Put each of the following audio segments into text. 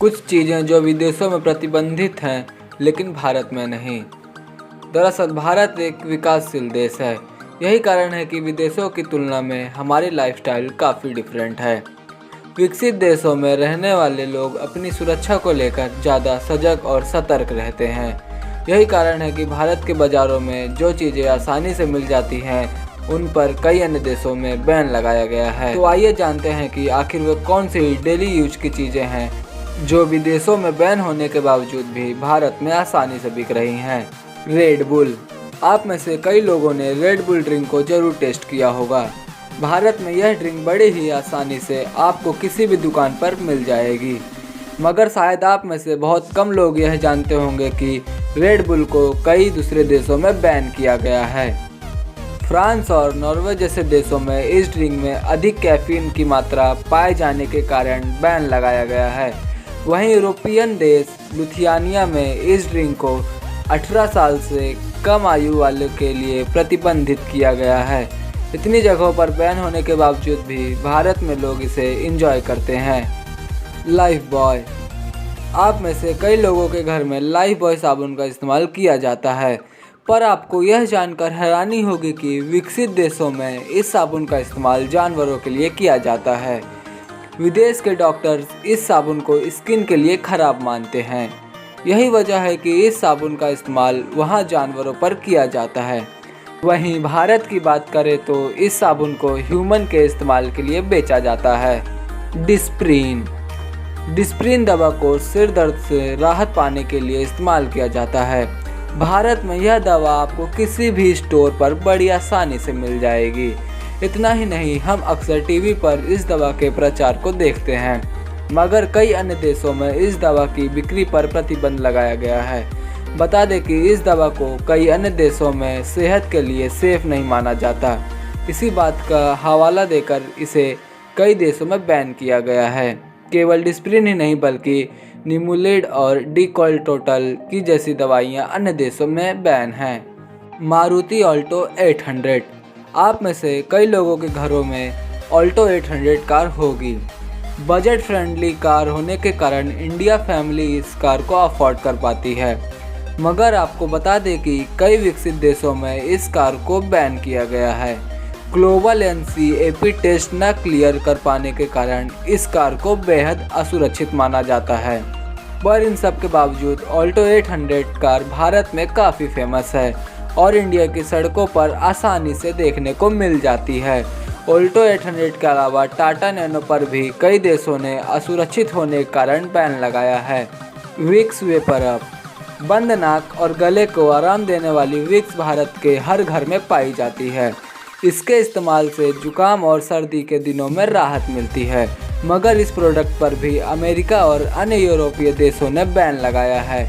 कुछ चीज़ें जो विदेशों में प्रतिबंधित हैं लेकिन भारत में नहीं। दरअसल भारत एक विकासशील देश है। यही कारण है कि विदेशों की तुलना में हमारी लाइफस्टाइल काफ़ी डिफरेंट है। विकसित देशों में रहने वाले लोग अपनी सुरक्षा को लेकर ज़्यादा सजग और सतर्क रहते हैं। यही कारण है कि भारत के बाज़ारों में जो चीज़ें आसानी से मिल जाती हैं उन पर कई अन्य देशों में बैन लगाया गया है। तो आइए जानते हैं कि आखिर वे कौन सी डेली यूज की चीज़ें हैं जो विदेशों में बैन होने के बावजूद भी भारत में आसानी से बिक रही हैं। Red bull. आप में से कई लोगों ने रेड बुल ड्रिंक को जरूर टेस्ट किया होगा। भारत में यह ड्रिंक बड़े ही आसानी से आपको किसी भी दुकान पर मिल जाएगी, मगर शायद आप में से बहुत कम लोग यह जानते होंगे कि रेड बुल को कई दूसरे देशों में बैन किया गया है। फ्रांस और नॉर्वे जैसे देशों में इस ड्रिंक में अधिक कैफीन की मात्रा पाए जाने के कारण बैन लगाया गया है। वहीं यूरोपियन देश लिथुआनिया में इस ड्रिंक को 18 साल से कम आयु वाले के लिए प्रतिबंधित किया गया है। इतनी जगहों पर बैन होने के बावजूद भी भारत में लोग इसे एंजॉय करते हैं। Life boy. आप में से कई लोगों के घर में लाइफ बॉय साबुन का इस्तेमाल किया जाता है, पर आपको यह जानकर हैरानी होगी कि विकसित देशों में इस साबुन का इस्तेमाल जानवरों के लिए किया जाता है। विदेश के डॉक्टर्स इस साबुन को स्किन के लिए खराब मानते हैं। यही वजह है कि इस साबुन का इस्तेमाल वहां जानवरों पर किया जाता है। वहीं भारत की बात करें तो इस साबुन को ह्यूमन के इस्तेमाल के लिए बेचा जाता है। डिस्प्रिन। डिस्प्रिन दवा को सिर दर्द से राहत पाने के लिए इस्तेमाल किया जाता है। भारत में यह दवा आपको किसी भी स्टोर पर बड़ी आसानी से मिल जाएगी। इतना ही नहीं, हम अक्सर टीवी पर इस दवा के प्रचार को देखते हैं, मगर कई अन्य देशों में इस दवा की बिक्री पर प्रतिबंध लगाया गया है। बता दें कि इस दवा को कई अन्य देशों में सेहत के लिए सेफ नहीं माना जाता। इसी बात का हवाला देकर इसे कई देशों में बैन किया गया है। केवल डिस्प्रिन ही नहीं बल्कि निमुलेड और डिकॉल्टोटल की जैसी दवाइयाँ अन्य देशों में बैन हैं। मारुति ऑल्टो 800। आप में से कई लोगों के घरों में ऑल्टो 800 कार होगी। बजट फ्रेंडली कार होने के कारण इंडिया फैमिली इस कार को अफोर्ड कर पाती है, मगर आपको बता दें कि कई विकसित देशों में इस कार को बैन किया गया है। ग्लोबल NCAP टेस्ट न क्लियर कर पाने के कारण इस कार को बेहद असुरक्षित माना जाता है। पर इन सब के बावजूद ऑल्टो 800 कार भारत में काफ़ी फेमस है और इंडिया की सड़कों पर आसानी से देखने को मिल जाती है। ऑल्टो 800 के अलावा टाटा नैनो पर भी कई देशों ने असुरक्षित होने के कारण बैन लगाया है। Vicks VapoRub. बंद नाक और गले को आराम देने वाली विक्स भारत के हर घर में पाई जाती है। इसके इस्तेमाल से जुकाम और सर्दी के दिनों में राहत मिलती है, मगर इस प्रोडक्ट पर भी अमेरिका और अन्य यूरोपीय देशों ने बैन लगाया है।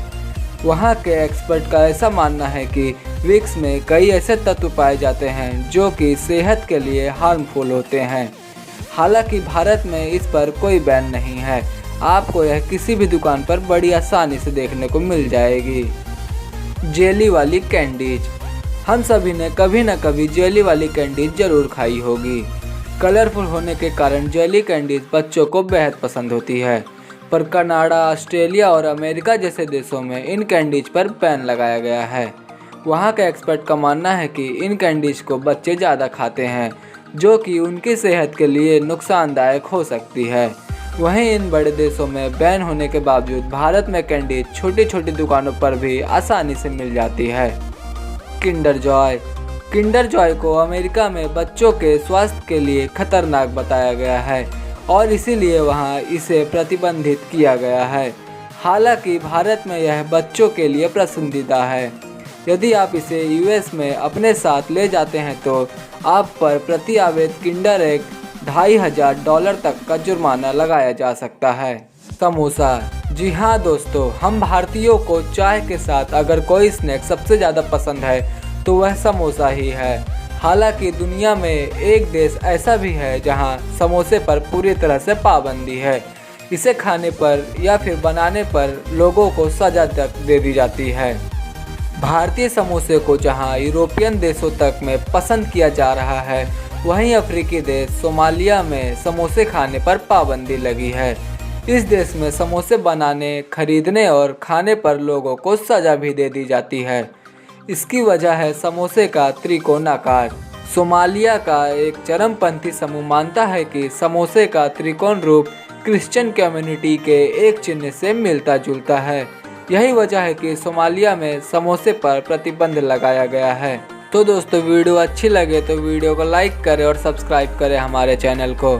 वहाँ के एक्सपर्ट का ऐसा मानना है कि विक्स में कई ऐसे तत्व पाए जाते हैं जो कि सेहत के लिए हार्मफुल होते हैं। हालांकि भारत में इस पर कोई बैन नहीं है। आपको यह किसी भी दुकान पर बड़ी आसानी से देखने को मिल जाएगी। जेली वाली कैंडीज। हम सभी ने कभी न कभी जेली वाली कैंडीज जरूर खाई होगी। कलरफुल होने के कारण जेली कैंडीज बच्चों को बेहद पसंद होती है, पर कनाडा, ऑस्ट्रेलिया और अमेरिका जैसे देशों में इन कैंडीज पर बैन लगाया गया है। वहाँ के एक्सपर्ट का मानना है कि इन कैंडीज को बच्चे ज़्यादा खाते हैं, जो कि उनकी सेहत के लिए नुकसानदायक हो सकती है। वहीं इन बड़े देशों में बैन होने के बावजूद भारत में कैंडीज छोटी छोटी दुकानों पर भी आसानी से मिल जाती है। Kinder Joy. किंडर जॉय को अमेरिका में बच्चों के स्वास्थ्य के लिए खतरनाक बताया गया है और इसीलिए वहां इसे प्रतिबंधित किया गया है। हालांकि भारत में यह बच्चों के लिए पसंदीदा है। यदि आप इसे US में अपने साथ ले जाते हैं तो आप पर प्रति आवेद किंडर एक $2500 तक का जुर्माना लगाया जा सकता है। समोसा। जी हाँ दोस्तों, हम भारतीयों को चाय के साथ अगर कोई स्नैक सबसे ज़्यादा पसंद है तो वह समोसा ही है। हालांकि दुनिया में एक देश ऐसा भी है जहां समोसे पर पूरी तरह से पाबंदी है। इसे खाने पर या फिर बनाने पर लोगों को सज़ा तक दे दी जाती है। भारतीय समोसे को जहां यूरोपियन देशों तक में पसंद किया जा रहा है, वहीं अफ्रीकी देश सोमालिया में समोसे खाने पर पाबंदी लगी है। इस देश में समोसे बनाने, खरीदने और खाने पर लोगों को सज़ा भी दे दी जाती है। इसकी वजह है समोसे का त्रिकोण आकार। सोमालिया का एक चरमपंथी समूह मानता है कि समोसे का त्रिकोण रूप क्रिश्चियन कम्युनिटी के एक चिन्ह से मिलता जुलता है। यही वजह है कि सोमालिया में समोसे पर प्रतिबंध लगाया गया है। तो दोस्तों, वीडियो अच्छी लगे तो वीडियो को लाइक करें और सब्सक्राइब करें हमारे चैनल को।